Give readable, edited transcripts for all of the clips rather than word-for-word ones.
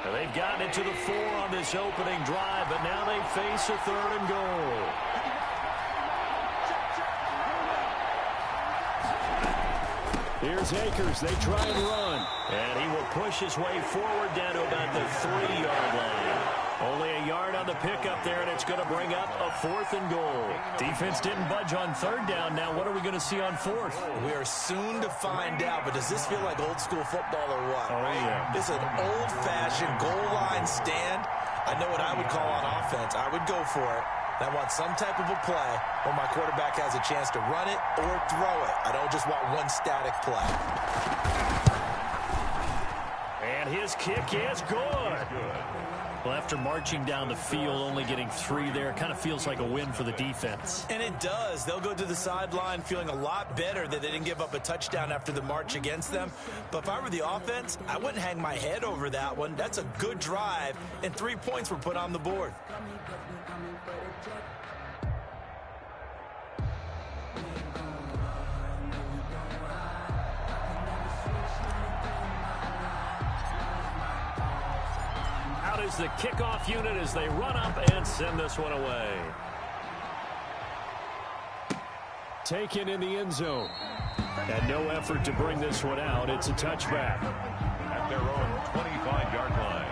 And they've gotten it to the 4 on this opening drive, but now they face a 3rd and goal. Here's Akers. They try and run. And he will push his way forward down to about the 3-yard line. Only a yard on the pickup there, and it's going to bring up a 4th and goal. Defense didn't budge on 3rd down. Now what are we going to see on 4th? We are soon to find out, but does this feel like old school football or what? Oh, yeah. This is an old-fashioned goal line stand. I know what I would call on offense. I would go for it. I want some type of a play where my quarterback has a chance to run it or throw it. I don't just want one static play. And his kick is good. Well, after marching down the field, only getting 3 there, kind of feels like a win for the defense. And it does. They'll go to the sideline feeling a lot better that they didn't give up a touchdown after the march against them. But if I were the offense, I wouldn't hang my head over that one. That's a good drive, and 3 points were put on the board. Out is the kickoff unit as they run up and send this one away. Taken in the end zone. And no effort to bring this one out. It's a touchback. At their own 25-yard line.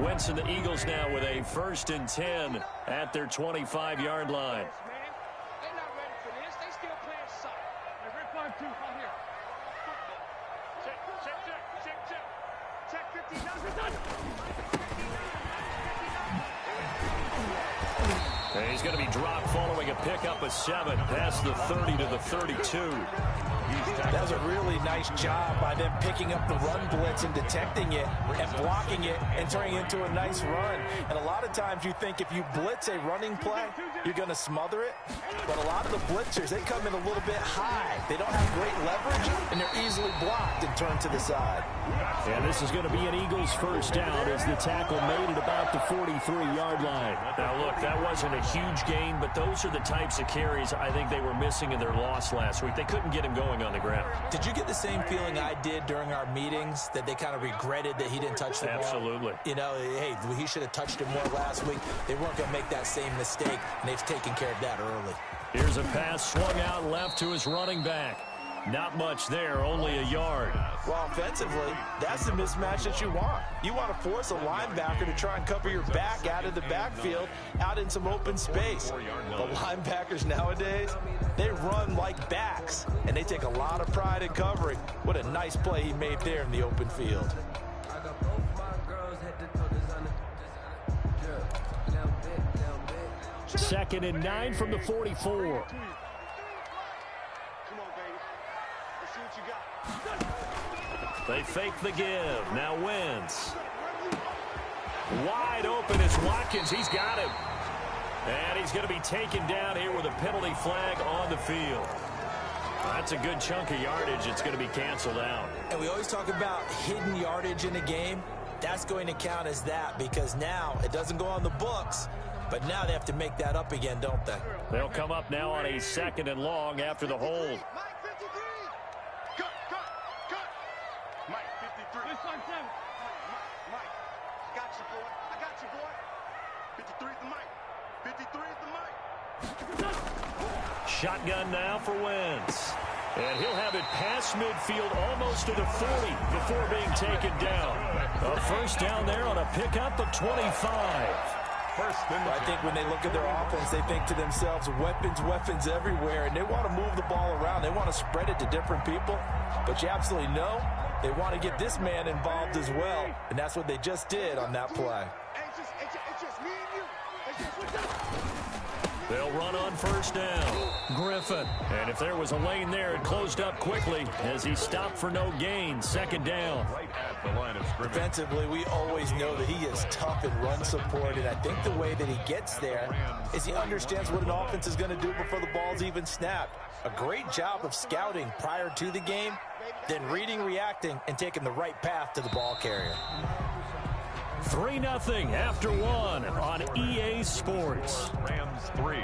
Wentz and the Eagles now with a 1st and 10 at their 25-yard line. They're not ready for this. They still playing soft. Red 5-2 out here. Check 59. And he's going to be dropped following a pickup of 7 past the 30 to the 32. That was a really nice job by them picking up the run blitz and detecting it and blocking it and turning it into a nice run. And a lot of times you think if you blitz a running play, you're going to smother it. But a lot of the blitzers, they come in a little bit high. They don't have great leverage, and they're easily blocked and turned to the side. And this is going to be an Eagles 1st down as the tackle made it about the 43-yard line. Now, look, that wasn't a huge gain, but those are the types of carries I think they were missing in their loss last week. They couldn't get him going on the ground. Did you get the same feeling I did during our meetings, that they kind of regretted that he didn't touch the ball? Absolutely. You know, hey, he should have touched it more last week. They weren't going to make that same mistake, and they've taken care of that early. Here's a pass swung out left to his running back. Not much there, only a yard. Well, offensively, that's the mismatch that you want. You want to force a linebacker to try and cover your back out of the backfield, out in some open space. The linebackers nowadays, they run like backs, and they take a lot of pride in covering. What a nice play he made there in the open field. 2nd and 9 from the 44. They fake the give. Now Wentz. Wide open is Watkins. He's got him. And he's going to be taken down here with a penalty flag on the field. That's a good chunk of yardage. It's going to be canceled out. And we always talk about hidden yardage in a game. That's going to count as that because now it doesn't go on the books, but now they have to make that up again, don't they? They'll come up now on a 2nd and long after the hold. Shotgun now for Wentz. And he'll have it past midfield almost to the 40 before being taken down. A 1st down there on a pickup of 25. I think when they look at their offense, they think to themselves, weapons everywhere, and they want to move the ball around. They want to spread it to different people. But you absolutely know they want to get this man involved as well, and that's what they just did on that play. They'll run on 1st down. Griffin. And if there was a lane there, it closed up quickly as he stopped for no gain. 2nd down. Right at the line of scrimmage. Defensively, we always know that he is tough in run support, and I think the way that he gets there is he understands what an offense is going to do before the ball's even snapped. A great job of scouting prior to the game, then reading, reacting, and taking the right path to the ball carrier. 3-0 after one on EA Sports. Rams 3,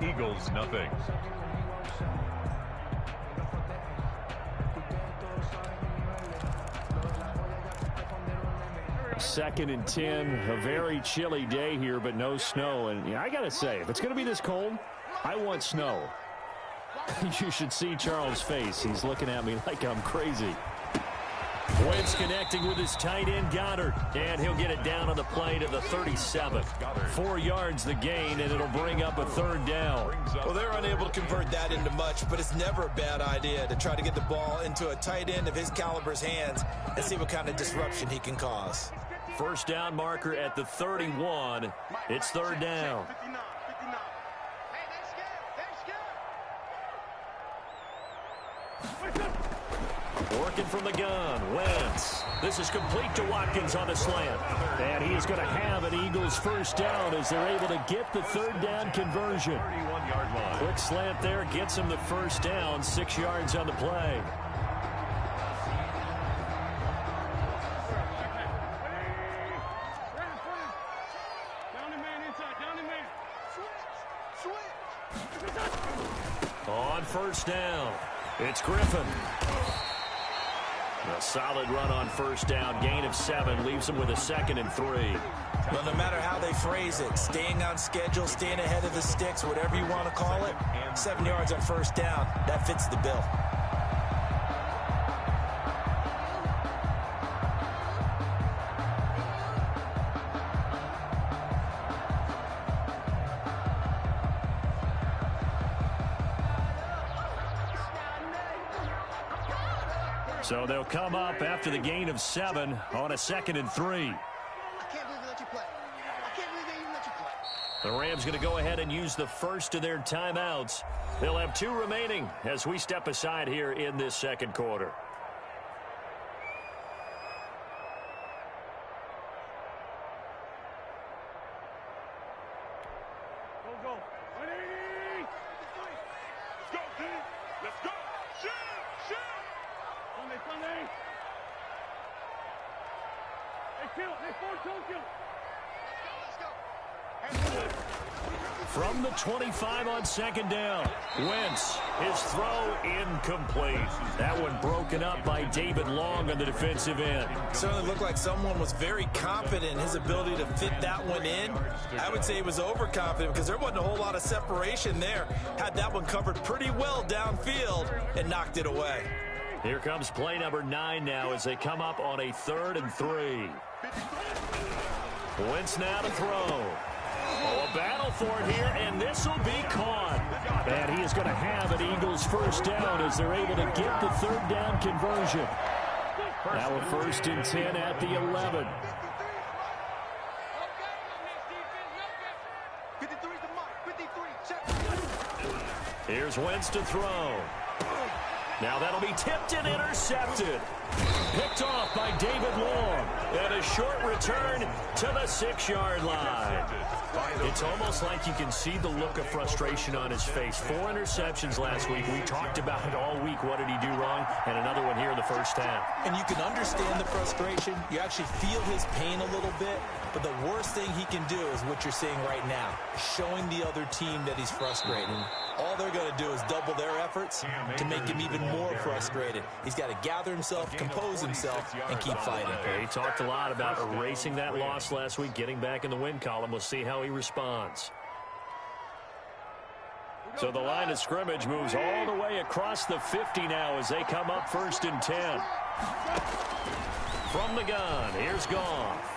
Eagles nothing. Second and 10, a very chilly day here, but no snow. And I got to say, if it's going to be this cold, I want snow. You should see Charles' face. He's looking at me like I'm crazy. Wentz connecting with his tight end, Goddard. And he'll get it down on the play to the 37. 4 yards the gain, and it'll bring up a third down. Well, they're unable to convert that into much, but it's never a bad idea to try to get the ball into a tight end of his caliber's hands and see what kind of disruption he can cause. First down marker at the 31. It's third down. Working from the gun, Wentz. This is complete to Watkins on the slant. And he is going to have an Eagles first down as they're able to get the third down conversion. 31-yard line. Quick slant there gets him the first down, 6 yards on the play. On first down, it's Griffin. A solid run on first down. Gain of 7 leaves him with a 2nd and 3. Well, no matter how they phrase it, staying on schedule, staying ahead of the sticks, whatever you want to call it, 7 yards on first down, that fits the bill. So they'll come up after the gain of 7 on a 2nd and 3. I can't believe they let you play. I can't believe they even let you play. The Rams going to go ahead and use the first of their timeouts. They'll have 2 remaining as we step aside here in this second quarter. Go. 180. Let's go, D. Let's go. Shoot. Sunday. Hey, kill. Hey, 4-2 kill. Let's go. From the 25 on second down, Wentz, his throw incomplete. That one broken up by David Long on the defensive end. Certainly looked like someone was very confident in his ability to fit that one in. I would say he was overconfident because there wasn't a whole lot of separation there. Had that one covered pretty well downfield and knocked it away. Here comes play number 9 now as they come up on a 3rd and 3. Wentz now to throw. Oh, a battle for it here, and this will be caught. And he is going to have an Eagles first down as they're able to get the third down conversion. Now a 1st and 10 at the 11. Here's Wentz to throw. Now that'll be tipped and intercepted. Picked off by David Long. And a short return to the 6-yard line. It's almost like you can see the look of frustration on his face. 4 interceptions last week. We talked about it all week. What did he do wrong? And another one here in the first half. And you can understand the frustration. You actually feel his pain a little bit. But the worst thing he can do is what you're seeing right now, showing the other team that he's frustrated. All they're going to do is double their efforts to make him even more frustrated. He's got to gather himself, compose himself, and keep fighting. He talked a lot about erasing that loss last week, getting back in the win column. We'll see how he responds. So the line of scrimmage moves all the way across the 50 now as they come up 1st and 10. From the gun, here's Goff.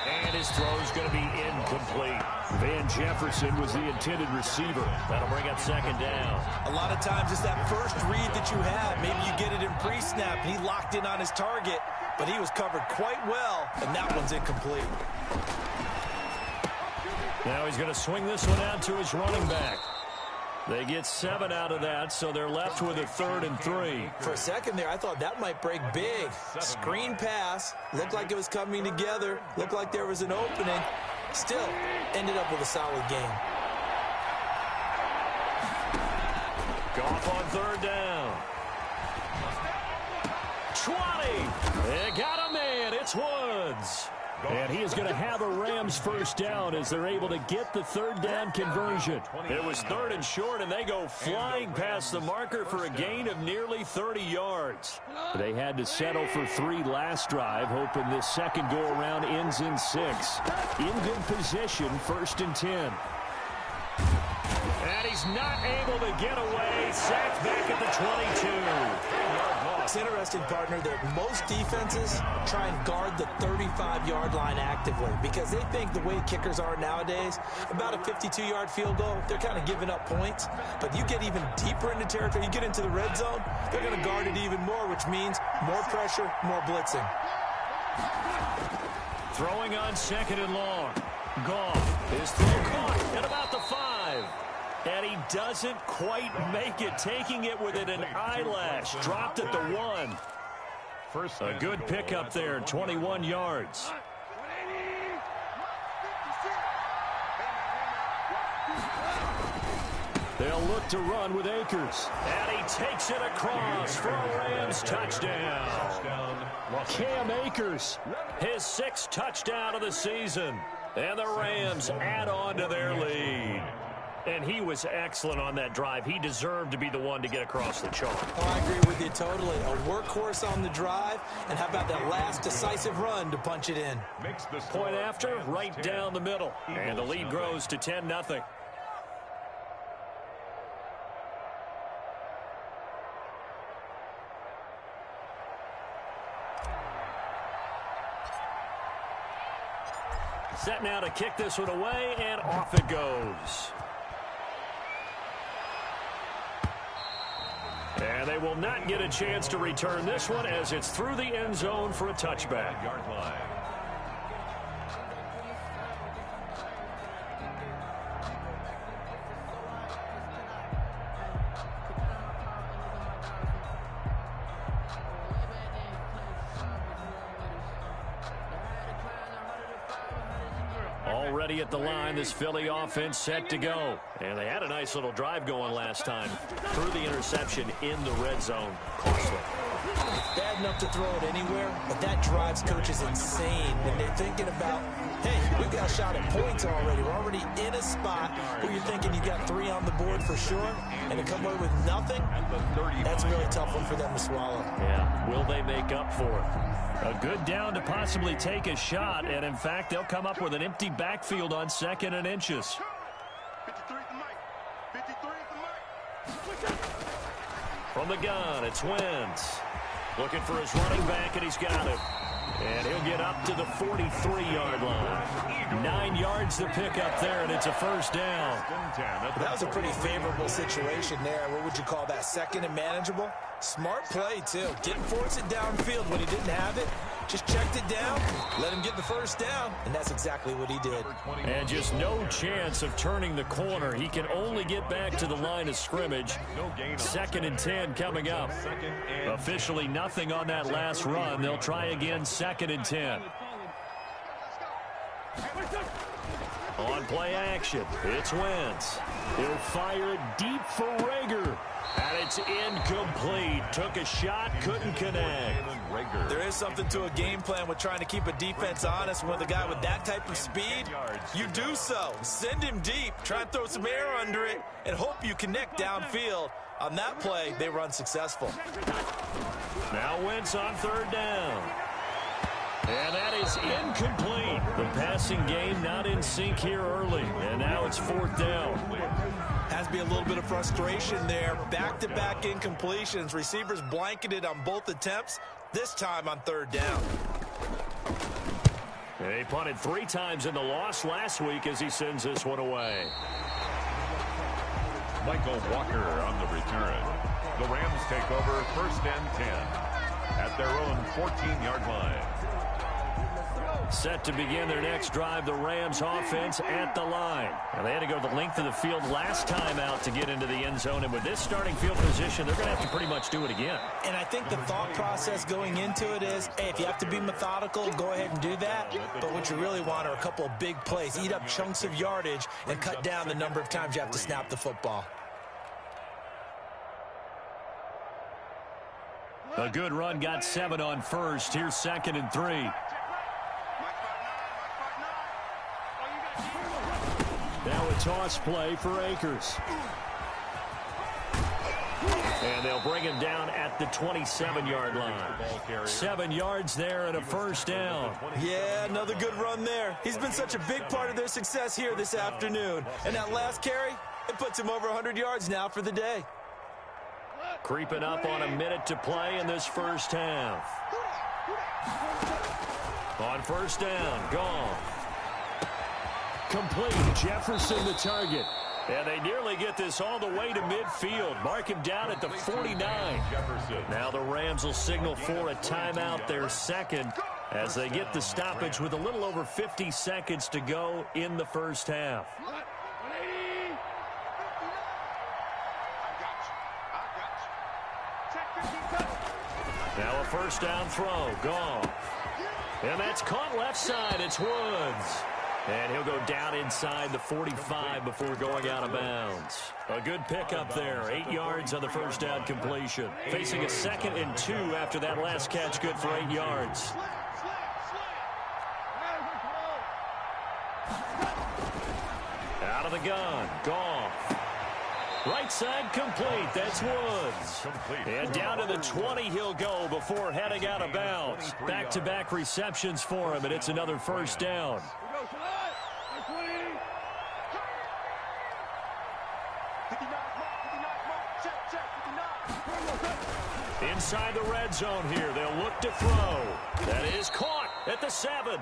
And his throw is going to be incomplete. Van Jefferson was the intended receiver. That'll bring up 2nd down. A lot of times it's that first read that you have. Maybe you get it in pre-snap, and he locked in on his target, but he was covered quite well, and that one's incomplete. Now he's going to swing this one out to his running back. They get 7 out of that, so they're left with a 3rd and 3. For a second there, I thought that might break big. Screen pass. Looked like it was coming together. Looked like there was an opening. Still, ended up with a solid game. Goff on 3rd down. 20. They got a man. It's Woods. And he is going to have a Rams first down as they're able to get the third down conversion. It was 3rd and short, and they go flying past the marker for a gain of nearly 30 yards. They had to settle for 3 last drive, hoping this second go-around ends in 6. In good position, 1st and 10. And he's not able to get away. Sacked back at the 22. It's interesting, partner, that most defenses try and guard the 35-yard line actively because they think the way kickers are nowadays, about a 52-yard field goal, they're kind of giving up points. But you get even deeper into territory, you get into the red zone, they're going to guard it even more, which means more pressure, more blitzing. Throwing on 2nd and long. Goff. His throw caught at about the 5. And he doesn't quite make it, taking it within an eyelash. Dropped at the 1. A good pickup there, 21 yards. They'll look to run with Akers. And he takes it across for a Rams touchdown. Cam Akers, his 6th touchdown of the season. And the Rams add on to their lead. And he was excellent on that drive. He deserved to be the one to get across the chalk. Oh, I agree with you totally. A workhorse on the drive. And how about that last decisive run to punch it in? Point after, right down the middle. And the lead grows to 10-0. Set now to kick this one away, and off it goes. And they will not get a chance to return this one as it's through the end zone for a touchback. Yard line. Already at the line, this Philly offense set to go. And they had a nice little drive going last time. Through the interception in the red zone. Costly. Bad enough to throw it anywhere, but that drives coaches insane when they're thinking about, hey, we've got a shot at points already. We're already in a spot where you're thinking you got 3 on the board for sure, and to come away with nothing, that's a really tough one for them to swallow. Yeah, will they make up for it? A good down to possibly take a shot, and in fact, they'll come up with an empty backfield on 2nd and inches. 53 at the mic. 53 at the mic. From the gun, it's Wentz. Looking for his running back, and he's got it. And he'll get up to the 43-yard line. 9 yards to pick up there, and it's a first down. That was a pretty favorable situation there. What would you call that? 2nd and manageable? Smart play, too. Didn't force it downfield when he didn't have it. Just checked it down, let him get the first down, and that's exactly what he did. And just no chance of turning the corner. He can only get back to the line of scrimmage. 2nd and 10 coming up. Officially nothing on that last run. They'll try again, 2nd and 10. On play action, it's Wentz. He'll fire it deep for Rager. And it's incomplete. Took a shot, couldn't connect. There is something to a game plan with trying to keep a defense honest. With a guy with that type of speed, you do so. Send him deep. Try and throw some air under it and hope you connect downfield. On that play, they run successful. Now Wentz on 3rd down. And that is incomplete. The passing game not in sync here early. And now it's 4th down. Has to be a little bit of frustration there. Back-to-back incompletions. Receivers blanketed on both attempts, this time on 3rd down. They punted 3 times in the loss last week as he sends this one away. Michael Walker on the return. The Rams take over 1st and 10 at their own 14-yard line. Set to begin their next drive, the Rams offense at the line. Now, they had to go the length of the field last time out to get into the end zone, and with this starting field position, they're going to have to pretty much do it again. And I think the thought process going into it is, hey, if you have to be methodical, go ahead and do that. But what you really want are a couple of big plays, eat up chunks of yardage, and cut down the number of times you have to snap the football. A good run got 7 on first. Here's 2nd and 3. The toss play for Akers. And they'll bring him down at the 27-yard line. 7 yards there and a first down. Yeah, another good run there. He's been such a big part of their success here this afternoon. And that last carry, it puts him over 100 yards now for the day. Creeping up on a minute to play in this first half. On first down, Goff. Complete. Jefferson the target. And they nearly get this all the way to midfield. Mark him down at the 49. Now the Rams will signal for a timeout, their second, as they get the stoppage with a little over 50 seconds to go in the first half. Now a first down throw. Goff. And that's caught left side. It's Woods. And he'll go down inside the 45 before going out of bounds. A good pickup there. 8 yards on the first down completion. Facing a 2nd and 2 after that last catch. Good for 8 yards. Out of the gun. Goff. Right side complete. That's Woods. And down to the 20 he'll go before heading out of bounds. Back-to-back receptions for him, and it's another first down. Inside the red zone here. They'll look to throw. That is caught at the 7.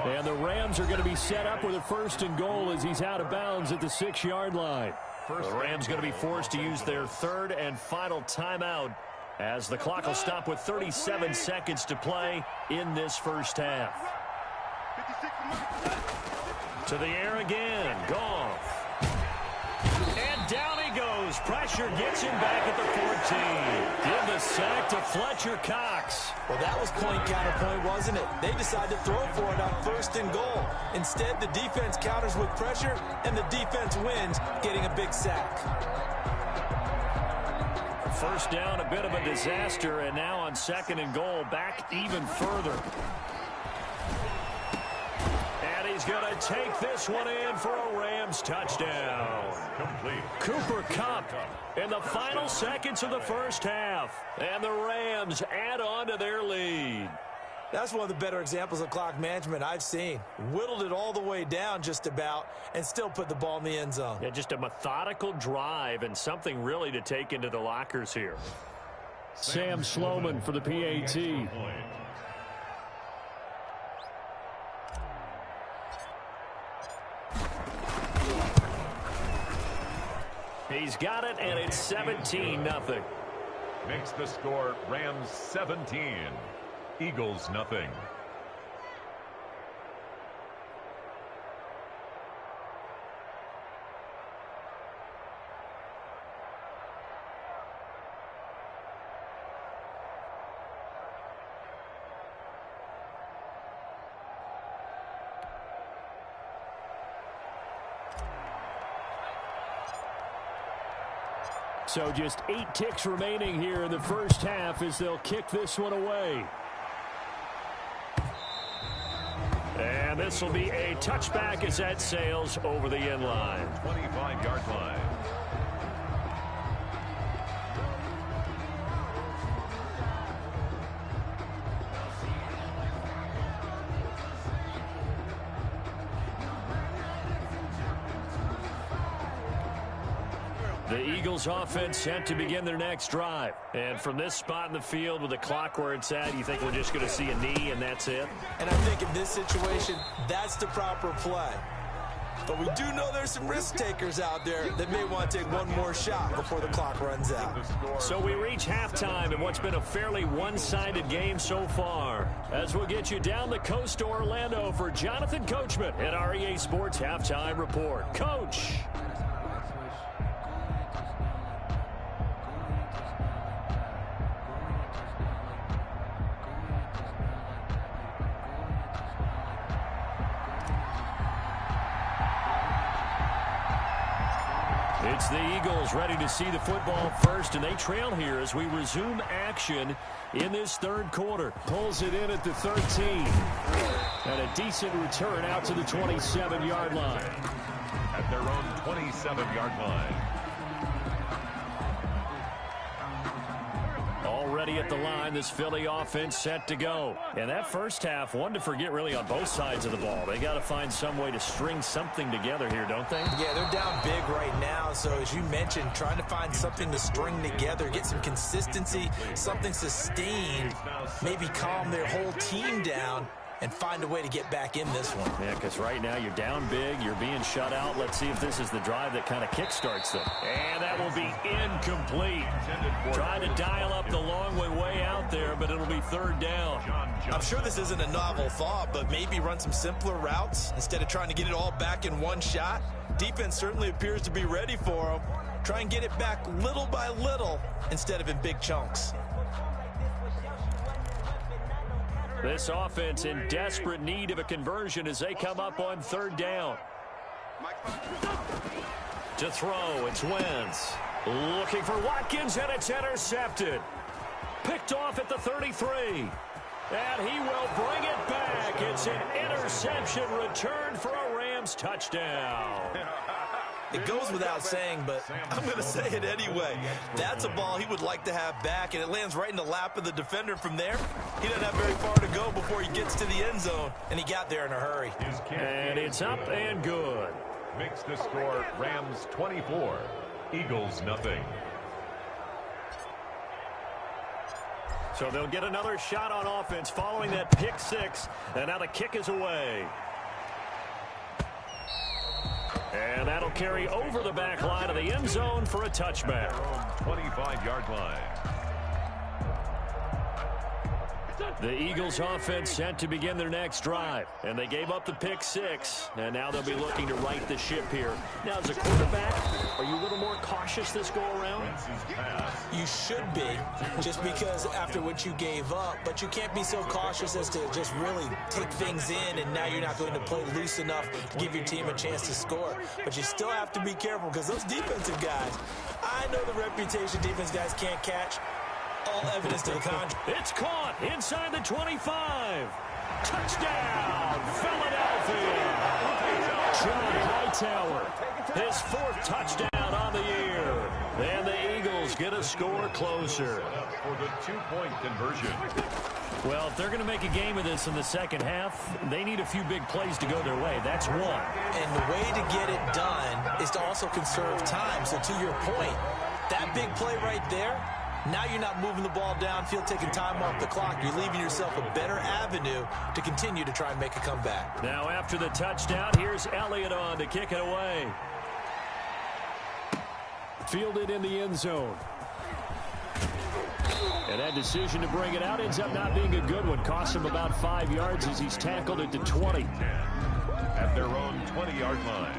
And the Rams are going to be set up with a 1st and goal as he's out of bounds at the 6-yard line. The Rams going to be forced to use their 3rd and final timeout as the clock will stop with 37 seconds to play in this first half. To the air again. Goff. And down he goes. Pressure gets him back at the 14. Give the sack to Fletcher Cox. Well, that was point counterpoint, wasn't it? They decided to throw for it on 1st and goal. Instead, the defense counters with pressure, and the defense wins, getting a big sack. First down, a bit of a disaster, and now on 2nd and goal, back even further. And he's going to take this one in for a Rams touchdown. Complete. Cooper Kupp in the final seconds of the first half. And the Rams add on to their lead. That's one of the better examples of clock management I've seen. Whittled it all the way down just about and still put the ball in the end zone. Yeah, just a methodical drive and something really to take into the lockers here. Sam Sloman for the PAT. He's got it, and it's 17-0. Makes the score Rams 17, Eagles nothing. So just 8 ticks remaining here in the first half as they'll kick this one away. And this will be a touchback as that sails over the end line. 25-yard line. The Eagles offense set to begin their next drive. And from this spot in the field with the clock where it's at, you think we're just going to see a knee and that's it? And I think in this situation, that's the proper play. But we do know there's some risk takers out there that may want to take one more shot before the clock runs out. So we reach halftime in what's been a fairly one-sided game so far. As we'll get you down the coast to Orlando for Jonathan Coachman at REA Sports Halftime Report. Coach. It's the Eagles ready to see the football first, and they trail here as we resume action in this third quarter. Pulls it in at the 13. And a decent return out to the 27-yard line. at their own 27-yard line. Already at the line, this Philly offense set to go. And that first half, one to forget really on both sides of the ball. They got to find some way to string something together here, don't they? Yeah, they're down big right now. So as you mentioned, trying to find something to string together, get some consistency, something sustained, maybe calm their whole team down and find a way to get back in this one. Yeah, because right now you're down big, you're being shut out. Let's see if this is the drive that kind of kickstarts them. And that will be incomplete. Trying to dial up the long way out there, but it'll be third down. I'm sure this isn't a novel thought, but maybe run some simpler routes instead of trying to get it all back in one shot. Defense certainly appears to be ready for them. Try and get it back little by little instead of in big chunks. This offense in desperate need of a conversion as they come up on third down. To throw, it's Wentz. Looking for Watkins, and it's intercepted. Picked off at the 33. And he will bring it back. It's an interception returned for a Rams touchdown. It goes without saying, but I'm going to say it anyway. That's a ball he would like to have back, and it lands right in the lap of the defender from there. He doesn't have very far to go before he gets to the end zone, and he got there in a hurry. And it's up and good. Makes the score Rams 24, Eagles nothing. So they'll get another shot on offense following that pick six, and now the kick is away. And that'll carry over the back line of the end zone for a touchback. 25-yard line. The Eagles offense set to begin their next drive. And they gave up the pick six. And now they'll be looking to right the ship here. Now, as a quarterback, are you a little more cautious this go around? You should be, just because after what you gave up. But you can't be so cautious as to just really take things in, and now you're not going to play loose enough to give your team a chance to score. But you still have to be careful, because those defensive guys, I know the reputation defense guys can't catch. All evidence to the contrary. It's caught inside the 25. Touchdown, Philadelphia. John Hightower, his fourth touchdown on the year. And the Eagles get a score closer. For the two-point conversion. Well, if they're going to make a game of this in the second half, they need a few big plays to go their way. That's one. And the way to get it done is to also conserve time. So to your point, that big play right there, now you're not moving the ball downfield, taking time off the clock. You're leaving yourself a better avenue to continue to try and make a comeback. Now after the touchdown, here's Elliott on to kick it away. Fielded in the end zone. And that decision to bring it out ends up not being a good one. Costs him about 5 yards as he's tackled it to 20. At their own 20-yard line.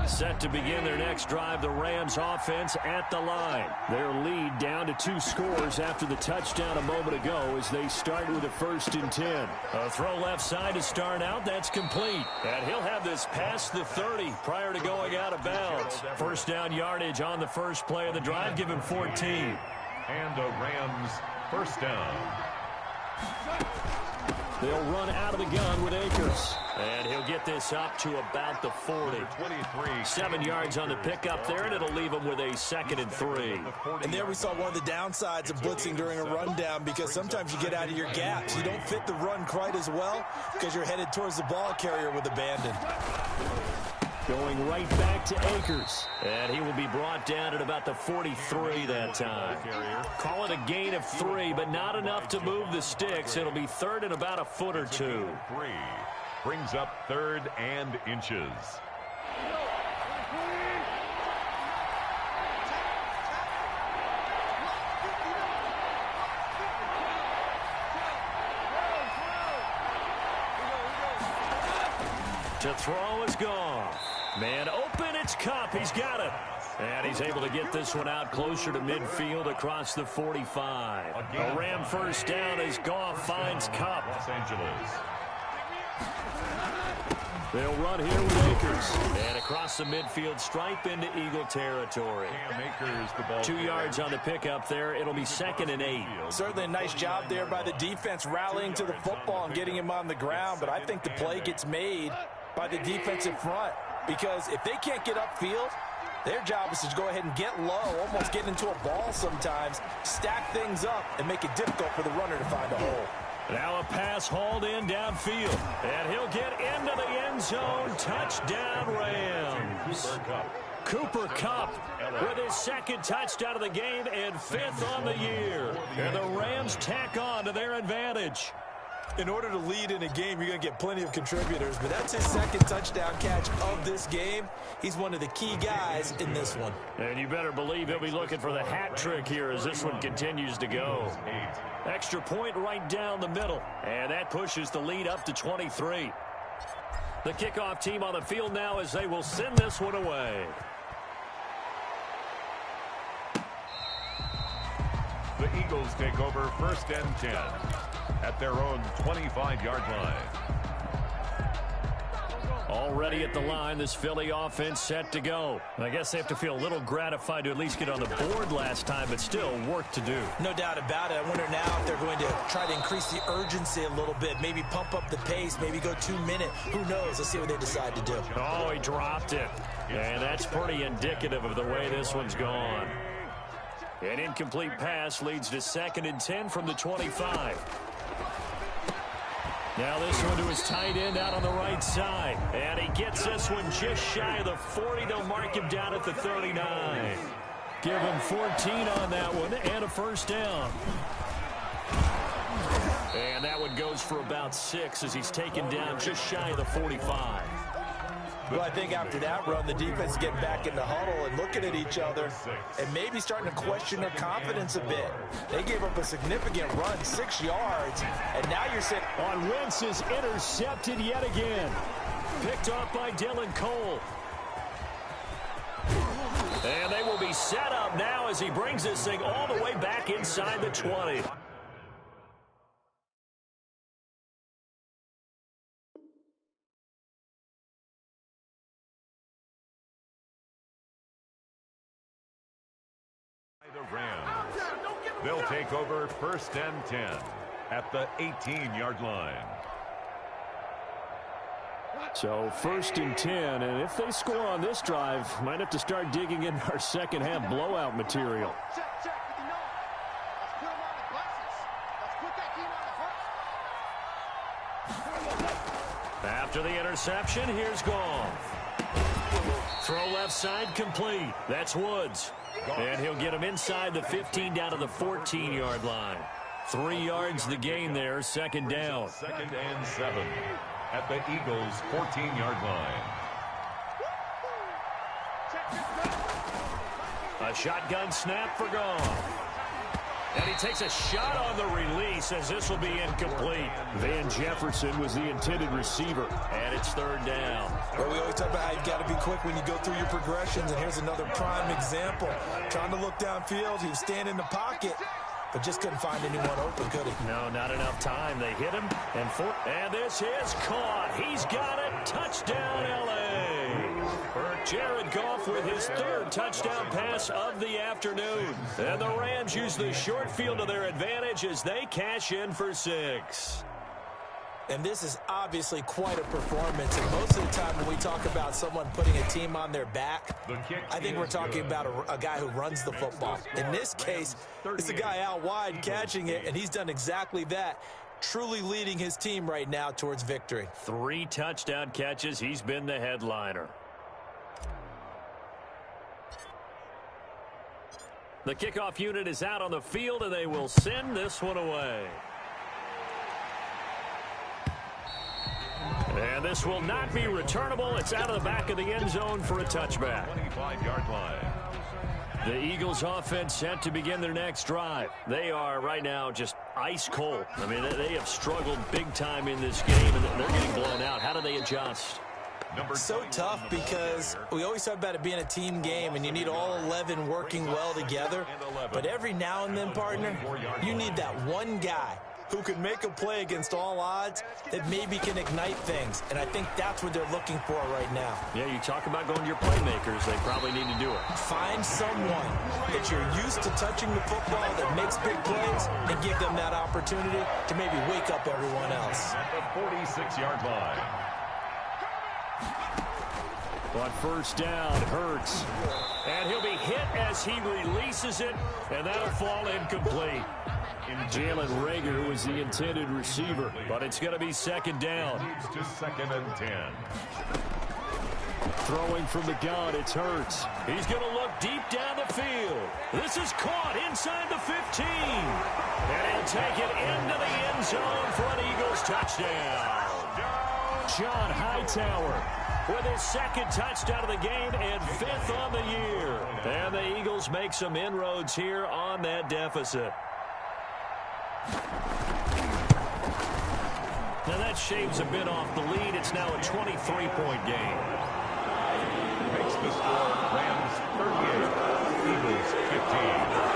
Set to begin their next drive, the Rams offense at the line. Their lead down to 2 scores after the touchdown a moment ago as they start with a 1st and 10. A throw left side to start out. That's complete. And he'll have this past the 30 prior to going out of bounds. First down yardage on the first play of the drive. Give him 14. And a Rams first down. They'll run out of the gun with Akers. And he'll get this up to about the 40. 7 yards on the pickup there, and it'll leave him with a 2nd and 3. And there we saw one of the downsides of blitzing during a rundown, because sometimes you get out of your gaps. You don't fit the run quite as well because you're headed towards the ball carrier with abandon. Going right back to Akers. And he will be brought down at about the 43 that time. Call it a gain of 3, but not enough to move the sticks. It'll be 3rd and about a foot or 2. Brings up 3rd and inches. To throw is Goff. Man open, it's Kupp. He's got it. And he's able to get this one out closer to midfield across the 45. A Ram first down as Goff finds Kupp. Los Angeles. They'll run here with Akers. And across the midfield stripe into Eagle territory. Akers, the ball 2 yards on the pickup there. It'll be 2nd and 8. Certainly a nice job there by the defense rallying to the football and getting him on the ground. But I think the play gets made by the defensive front. Because if they can't get upfield, their job is to go ahead and get low, almost get into a ball sometimes, stack things up, and make it difficult for the runner to find a hole. Now a pass hauled in downfield. And he'll get into the end zone. Touchdown, Rams. Cooper Kupp with his 2nd touchdown of the game and 5th on the year. And the Rams tack on to their advantage. In order to lead in a game, you're going to get plenty of contributors, but that's his 2nd touchdown catch of this game. He's one of the key guys in this one. And you better believe he'll be looking for the hat trick here as this one continues to go. Extra point right down the middle, and that pushes the lead up to 23. The kickoff team on the field now as they will send this one away. The Eagles take over 1st and 10 at their own 25-yard line. Already at the line, this Philly offense set to go. I guess they have to feel a little gratified to at least get on the board last time, but still work to do. No doubt about it. I wonder now if they're going to try to increase the urgency a little bit, maybe pump up the pace, maybe go 2 minute. Who knows? Let's see what they decide to do. Oh, he dropped it. And that's pretty indicative of the way this one's gone. An incomplete pass leads to 2nd and 10 from the 25. Now this one to his tight end out on the right side. And he gets this one just shy of the 40. They'll mark him down at the 39. Give him 14 on that one and a 1st down. And that one goes for about 6 as he's taken down just shy of the 45. Well, I think after that run, the defense is getting back in the huddle and looking at each other and maybe starting to question their confidence a bit. They gave up a significant run, 6 yards, and now you're sitting on Wentz is intercepted yet again. Picked off by Dylan Cole. And they will be set up now as he brings this thing all the way back inside the 20. The Rams. They'll take over 1st and 10 at the 18-yard line. So 1st and 10, and if they score on this drive, might have to start digging in our second half blowout material. Check with the number. Let's put them on the buses. Let's put that team on the first. After the interception, here's Goff. Throw left side complete. That's Woods. And he'll get him inside the 15 down to the 14-yard line. 3 yards the gain there, 2nd down. 2nd and 7 at the Eagles' 14-yard line. A shotgun snap for Goff. And he takes a shot on the release as this will be incomplete. Van Jefferson was the intended receiver, and it's 3rd down. Well, we always talk about how you've got to be quick when you go through your progressions, and here's another prime example. Trying to look downfield, he was standing in the pocket, but just couldn't find anyone open, could he? No, not enough time. They hit him, and this is caught. He's got it. Touchdown, L.A. Jared Goff with his 3rd touchdown pass of the afternoon. And the Rams use the short field to their advantage as they cash in for 6. And this is obviously quite a performance. And most of the time when we talk about someone putting a team on their back, I think we're talking about a guy who runs the football. In this case, it's a guy out wide catching it, and he's done exactly that. Truly leading his team right now towards victory. 3 touchdown catches. He's been the headliner. The kickoff unit is out on the field, and they will send this one away. And this will not be returnable. It's out of the back of the end zone for a touchback. 25-yard line. The Eagles offense set to begin their next drive. They are right now just ice cold. I mean, they have struggled big time in this game, and they're getting blown out. How do they adjust? So tough because we always talk about it being a team game and you need all 11 working well together. But every now and then, partner, you need that one guy who can make a play against all odds that maybe can ignite things. And I think that's what they're looking for right now. Yeah, you talk about going to your playmakers. They probably need to do it. Find someone that you're used to touching the football that makes big plays and give them that opportunity to maybe wake up everyone else. At the 46-yard line. On first down, Hurts. And he'll be hit as he releases it, and that'll fall incomplete. Jalen Reagor, who was the intended receiver, but it's going to be second down. Leads to 2nd and 10. Throwing from the gun, it's Hurts. He's going to look deep down the field. This is caught inside the 15. And he'll take it into the end zone for an Eagles touchdown. John Hightower with his second touchdown of the game and 5th on the year. And the Eagles make some inroads here on that deficit. Now that shaves a bit off the lead. It's now a 23-point game. Makes the score Rams 38, Eagles 15.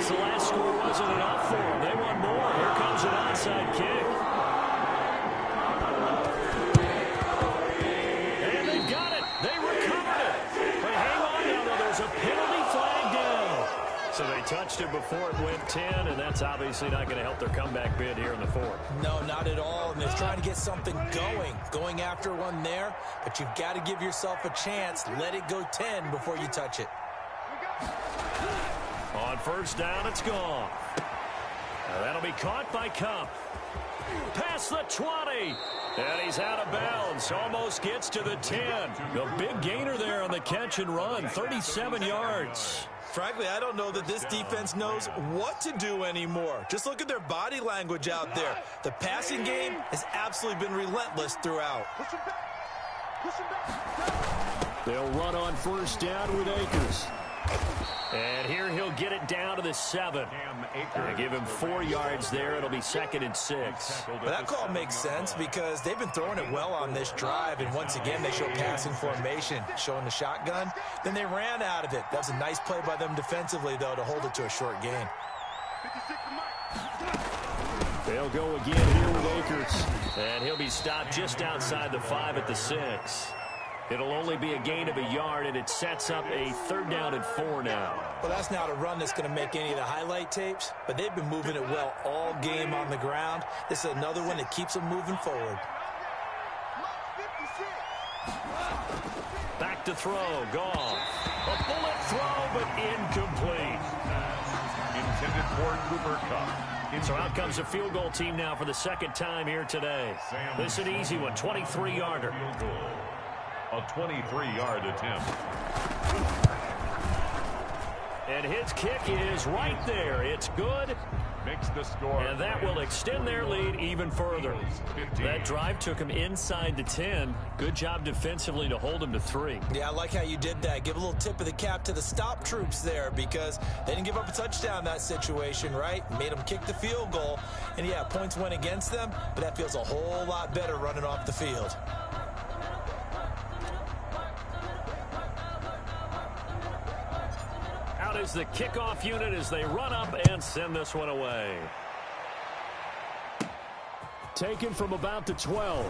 The last score wasn't enough for them. They want more. Here comes an onside kick. And they've got it. They recovered it. But hang on now, though. There's a penalty flag down. So they touched it before it went 10, and that's obviously not going to help their comeback bid here in the 4th. No, not at all. And they're trying to get something going after one there. But you've got to give yourself a chance. Let it go 10 before you touch it. On first down, it's gone. Now that'll be caught by Kupp. Past the 20. And he's out of bounds. Almost gets to the 10. The big gainer there on the catch and run. 37 yards. Frankly, I don't know that this defense knows what to do anymore. Just look at their body language out there. The passing game has absolutely been relentless throughout. They'll run on first down with Akers. And here he'll get it down to the 7. They give him 4 yards there. It'll be 2nd and 6. Well, that call makes sense because they've been throwing it well on this drive. And once again, they show passing formation, showing the shotgun. Then they ran out of it. That was a nice play by them defensively, though, to hold it to a short gain. They'll go again here with Akers. And he'll be stopped just outside the 5 at the 6. It'll only be a gain of a yard, and it sets up a 3rd down and 4 now. Well, that's not a run that's going to make any of the highlight tapes, but they've been moving it well all game on the ground. This is another one that keeps them moving forward. Back to throw, gone. A bullet throw, but incomplete. Intended for Cooper Kupp. So out comes the field goal team now for the 2nd time here today. This is an easy one, 23-yarder. A 23-yard attempt. And his kick is right there. It's good. Makes the score. And that will extend their lead even further. That drive took him inside the 10. Good job defensively to hold him to 3. Yeah, I like how you did that. Give a little tip of the cap to the stop troops there because they didn't give up a touchdown in that situation, right? Made them kick the field goal. And, yeah, points went against them, but that feels a whole lot better running off the field. Is the kickoff unit as they run up and send this one away. Taken from about the 12.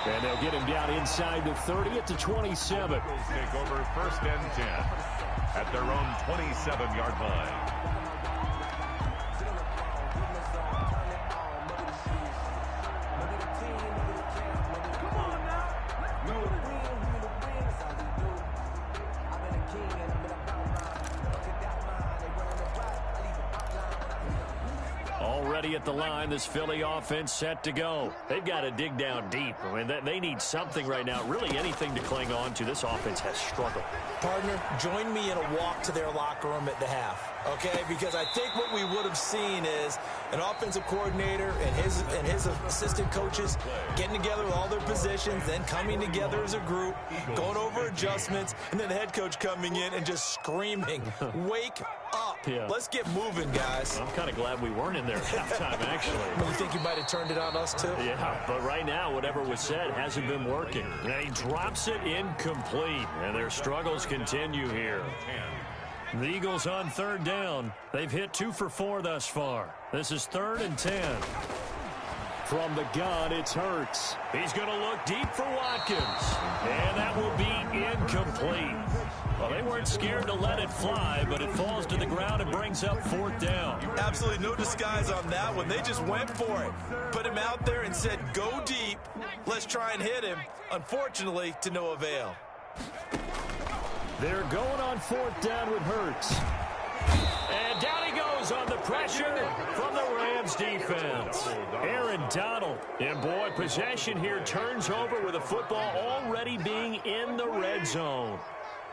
And they'll get him down inside the 30 at the 27. Take over 1st and 10 at their own 27-yard line. At the line, this Philly offense set to go. They've got to dig down deep. I mean, they need something right now, really anything to cling on to. This offense has struggled. Partner, join me in a walk to their locker room at the half, okay? Because I think what we would have seen is an offensive coordinator and his assistant coaches getting together with all their positions, then coming together as a group, going over adjustments, and then the head coach coming in and just screaming, "Wake up." up here. Let's get moving, guys. I'm kind of glad we weren't in there at halftime, actually. You think you might have turned it on us, too? Yeah, but right now, whatever was said hasn't been working. And he drops it incomplete, and their struggles continue here. The Eagles on third down. They've hit 2 for 4 thus far. This is 3rd and 10. From the gun, it's Hurts. He's going to look deep for Watkins. And that will be incomplete. Well, they weren't scared to let it fly, but it falls to the ground and brings up 4th down. Absolutely no disguise on that one. They just went for it. Put him out there and said, go deep. Let's try and hit him. Unfortunately, to no avail. They're going on 4th down with Hurts. And down he goes on the pressure from the Rams defense. Aaron Donald. And boy, possession here turns over with the football already being in the red zone.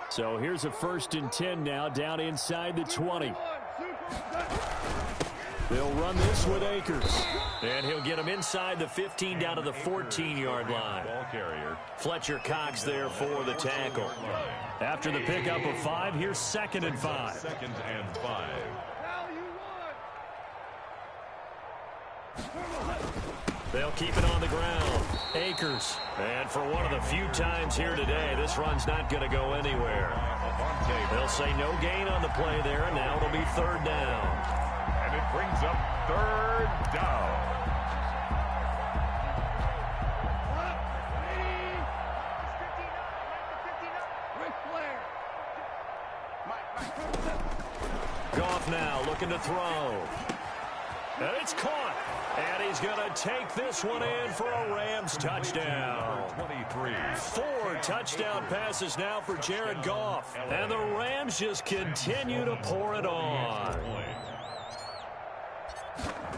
So here's a 1st and 10 now down inside the 20. They'll run this with Akers. And he'll get him inside the 15 down to the 14-yard line. Ball carrier. Fletcher Cox there for the tackle. After the pickup of 5, here's 2nd and 5. 2nd and 5. They'll keep it on the ground. Akers. And for one of the few times here today, this run's not going to go anywhere. They'll say no gain on the play there, and now it'll be 3rd down. And it brings up 3rd down. Goff now looking to throw. And it's caught. And he's going to take this one in for a Rams touchdown. 23. 4 touchdown passes now for Jared Goff. And the Rams just continue to pour it on.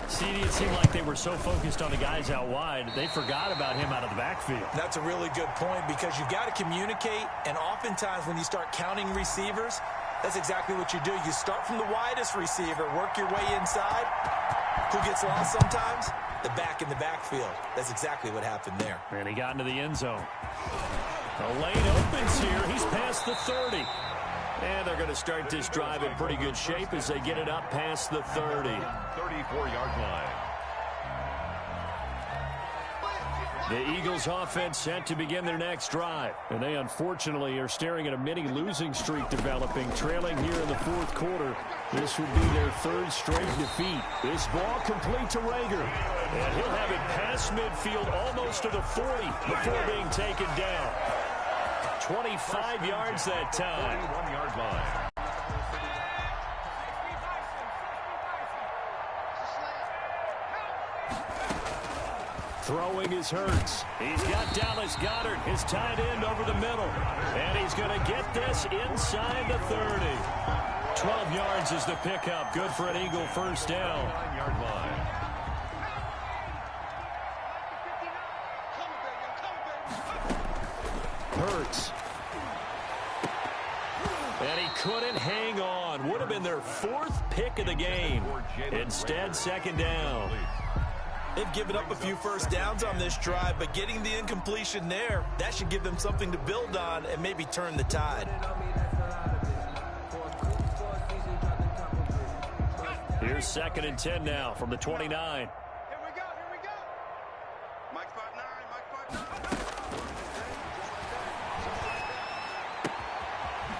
CD, it seemed like they were so focused on the guys out wide, they forgot about him out of the backfield. That's a really good point because you've got to communicate, and oftentimes when you start counting receivers, that's exactly what you do. You start from the widest receiver, work your way inside. Who gets lost sometimes? The back in the backfield. That's exactly what happened there. And he got into the end zone. The lane opens here. He's past the 30. And they're going to start this drive in pretty good shape as they get it up past the 30. 34-yard line. The Eagles offense set to begin their next drive. And they unfortunately are staring at a mini losing streak developing, trailing here in the 4th quarter. This would be their 3rd straight defeat. This ball complete to Rager. And he'll have it past midfield almost to the 40 before being taken down. 25 yards that time. 41-yard line. Throwing is Hurts. He's got Dallas Goedert, his tight end, over the middle. And he's going to get this inside the 30. 12 yards is the pickup. Good for an Eagle 1st down. 9-yard line. Hurts. And he couldn't hang on. Would have been their 4th pick of the game. Instead, 2nd down. They've given up a few 1st downs on this drive, but getting the incompletion there, that should give them something to build on and maybe turn the tide. Here's 2nd and 10 now from the 29. Here we go. Mike 5'9",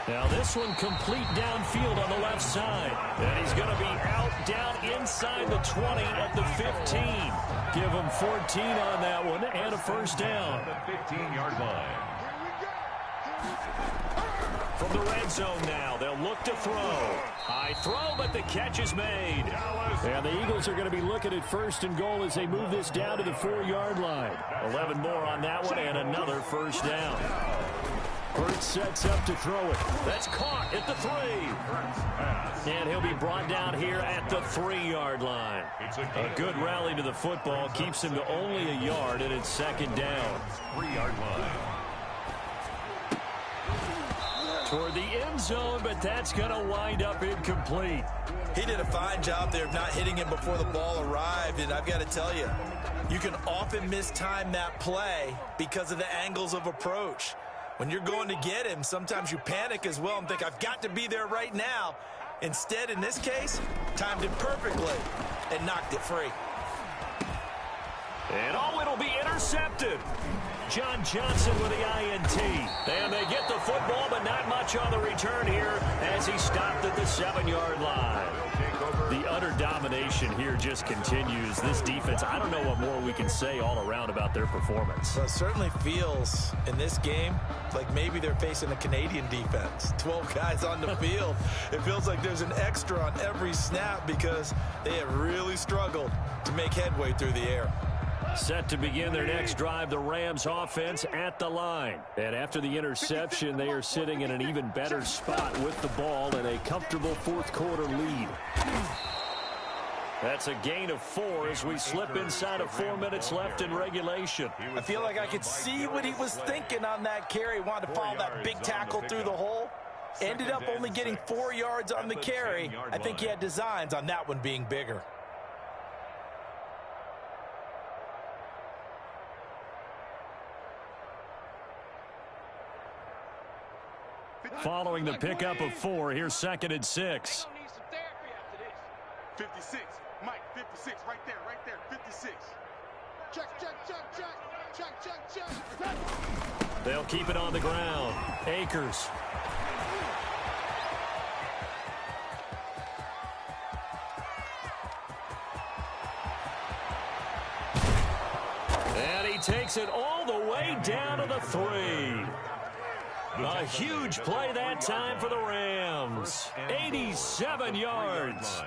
Now this one complete downfield on the left side. And he's going to be out down inside the 20 at the 15. Give him 14 on that one and a 1st down. The 15-yard line. From the red zone now, they'll look to throw. High throw, but the catch is made. And the Eagles are going to be looking at 1st and goal as they move this down to the 4-yard line. 11 more on that one and another 1st down. Hurts sets up to throw it. That's caught at the 3. And he'll be brought down here at the 3-yard line. A good rally to the football keeps him to only a yard, and it's 2nd down. 3-yard line. Toward the end zone, but that's going to wind up incomplete. He did a fine job there of not hitting him before the ball arrived, and I've got to tell you, you can often mistime that play because of the angles of approach. When you're going to get him, sometimes you panic as well and think, I've got to be there right now. Instead, in this case, timed it perfectly and knocked it free. And it'll be intercepted. John Johnson with the INT. And they get the football, but not much on the return here as he stopped at the 7-yard line. The utter domination here just continues. This defense, I don't know what more we can say all around about their performance. Well, it certainly feels in this game like maybe they're facing a Canadian defense. 12 guys on the field. It feels like there's an extra on every snap because they have really struggled to make headway through the air. Set to begin their next drive, the Rams offense at the line. And after the interception, they are sitting in an even better spot with the ball and a comfortable fourth-quarter lead. That's a gain of 4 as we slip inside of 4 minutes left in regulation. I feel like I could see what he was thinking on that carry. Wanted to follow that big tackle through the hole. Ended up only getting 4 yards on the carry. I think he had designs on that one being bigger. Following the pickup of 4, here's 2nd and 6. 56, Mike, 56, right there, 56. Check. They'll keep it on the ground. Akers. And he takes it all the way down to the 3. A huge play that time for the Rams. 87 yards.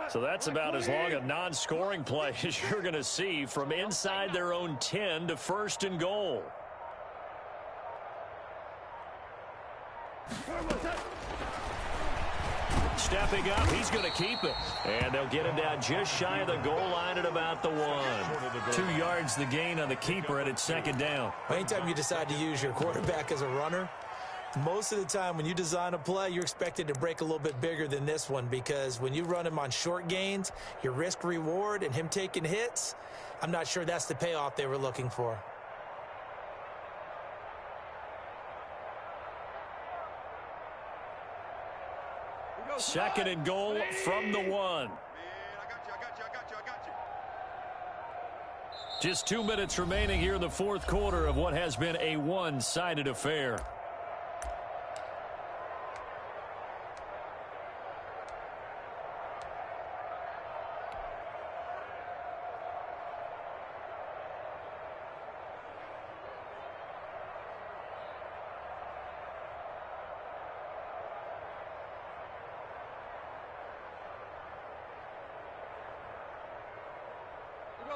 So that's about as long a non-scoring play as you're going to see from inside their own 10 to 1st and goal. Stepping up, he's going to keep it. And they'll get him down just shy of the goal line at about the 1. 2 yards the gain on the keeper, and it's 2nd down. Anytime you decide to use your quarterback as a runner, most of the time when you design a play, you're expected to break a little bit bigger than this one because when you run him on short gains, your risk-reward and him taking hits, I'm not sure that's the payoff they were looking for. Second and goal from the 1. I got you. Just 2 minutes remaining here in the fourth quarter of what has been a one-sided affair.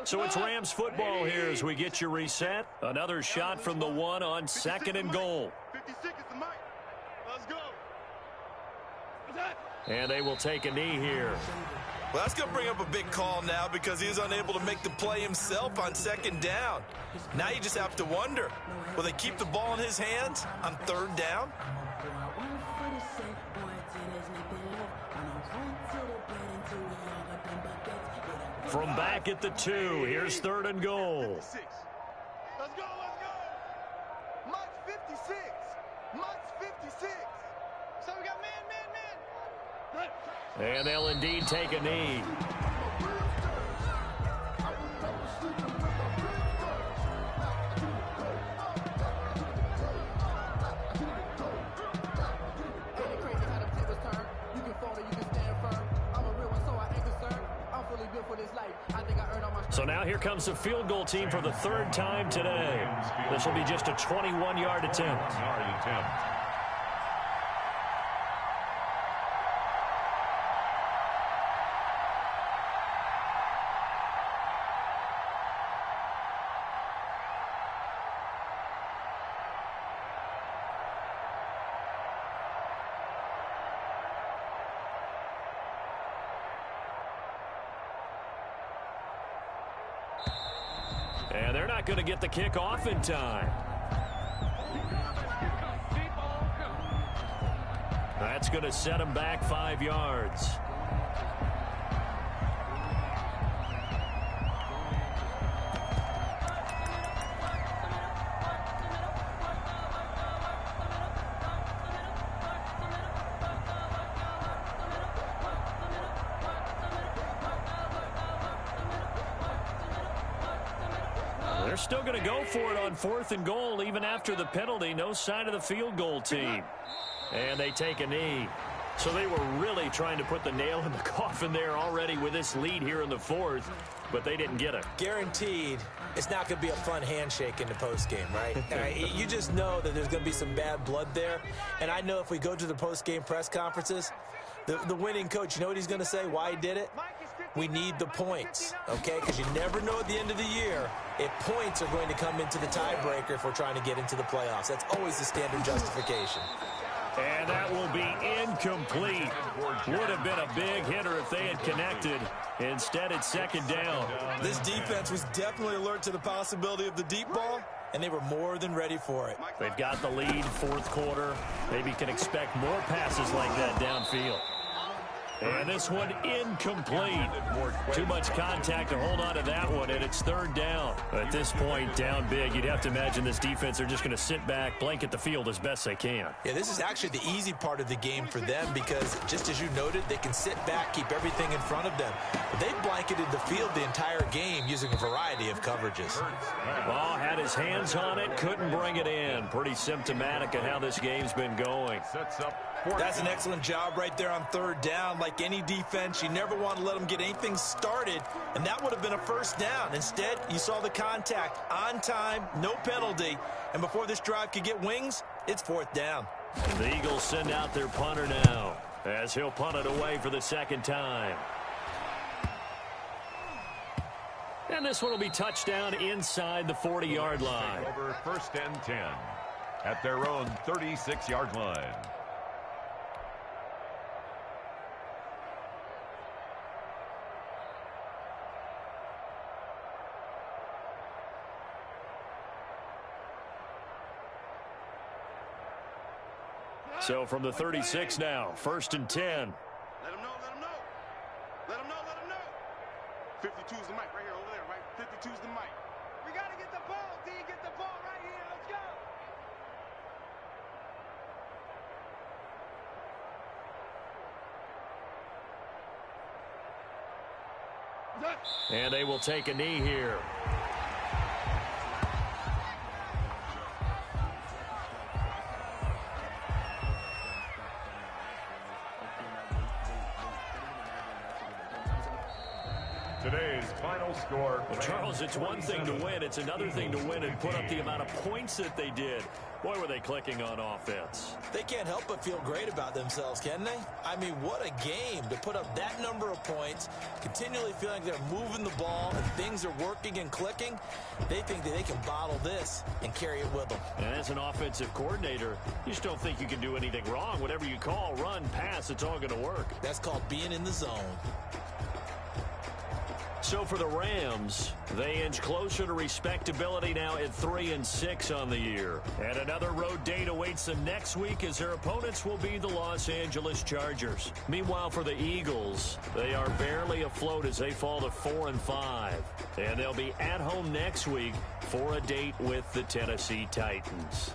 So it's Rams football here as we get you reset. Another shot from the 1 on 2nd and goal. 56 is the mic. Let's go. And they will take a knee here. Well, that's going to bring up a big call now because he was unable to make the play himself on 2nd down. Now you just have to wonder, will they keep the ball in his hands on 3rd down? From back at the 2, here's 3rd and goal. 56. Let's go. Mike's 56. Mike's 56. So we got man. And they'll indeed take a knee. So now here comes the field goal team for the 3rd time today. This will be just a 21-yard attempt. And they're not going to get the kick off in time. That's going to set him back 5 yards. They're still going to go for it on 4th and goal even after the penalty. No sign of the field goal team. And they take a knee. So they were really trying to put the nail in the coffin there already with this lead here in the 4th, but they didn't get it. Guaranteed it's not going to be a fun handshake in the postgame, right? You just know that there's going to be some bad blood there. And I know if we go to the postgame press conferences, the winning coach, you know what he's going to say, why he did it? We need the points, okay? Because you never know at the end of the year if points are going to come into the tiebreaker if we're trying to get into the playoffs. That's always the standard justification. And that will be incomplete. Would have been a big hitter if they had connected. Instead, it's 2nd down. This defense was definitely alert to the possibility of the deep ball, and they were more than ready for it. They've got the lead, 4th quarter. Maybe can expect more passes like that downfield. And this one incomplete. Too much contact to hold on to that one, and it's 3rd down. At this point, down big, you'd have to imagine this defense are just going to sit back, blanket the field as best they can. Yeah, this is actually the easy part of the game for them because, just as you noted, they can sit back, keep everything in front of them. But they've blanketed the field the entire game using a variety of coverages. Well, had his hands on it, couldn't bring it in. Pretty symptomatic of how this game's been going. That's an excellent job right there on 3rd down. Like any defense, you never want to let them get anything started, and that would have been a 1st down. Instead, you saw the contact on time, no penalty, and before this drive could get wings, it's 4th down. The Eagles send out their punter now as he'll punt it away for the 2nd time. And this one will be touchdown inside the 40-yard line. Over 1st and 10 at their own 36-yard line. So from the 36 now, 1st and 10. Let him know, let him know. Let him know, let him know. 52 is the mic right here, over there, right? 52 is the mic. We got to get the ball, D. Get the ball right here. Let's go. And they will take a knee here. Today's final score. Well, Charles, it's one thing to win. It's another thing to win and put up the amount of points that they did. Boy, were they clicking on offense. They can't help but feel great about themselves, can they? I mean, what a game to put up that number of points, continually feeling like they're moving the ball and things are working and clicking. They think that they can bottle this and carry it with them. And as an offensive coordinator, you just don't think you can do anything wrong. Whatever you call, run, pass, it's all going to work. That's called being in the zone. So for the Rams, they inch closer to respectability now at 3-6 on the year. And another road date awaits them next week as their opponents will be the Los Angeles Chargers. Meanwhile, for the Eagles, they are barely afloat as they fall to 4-5. And they'll be at home next week for a date with the Tennessee Titans.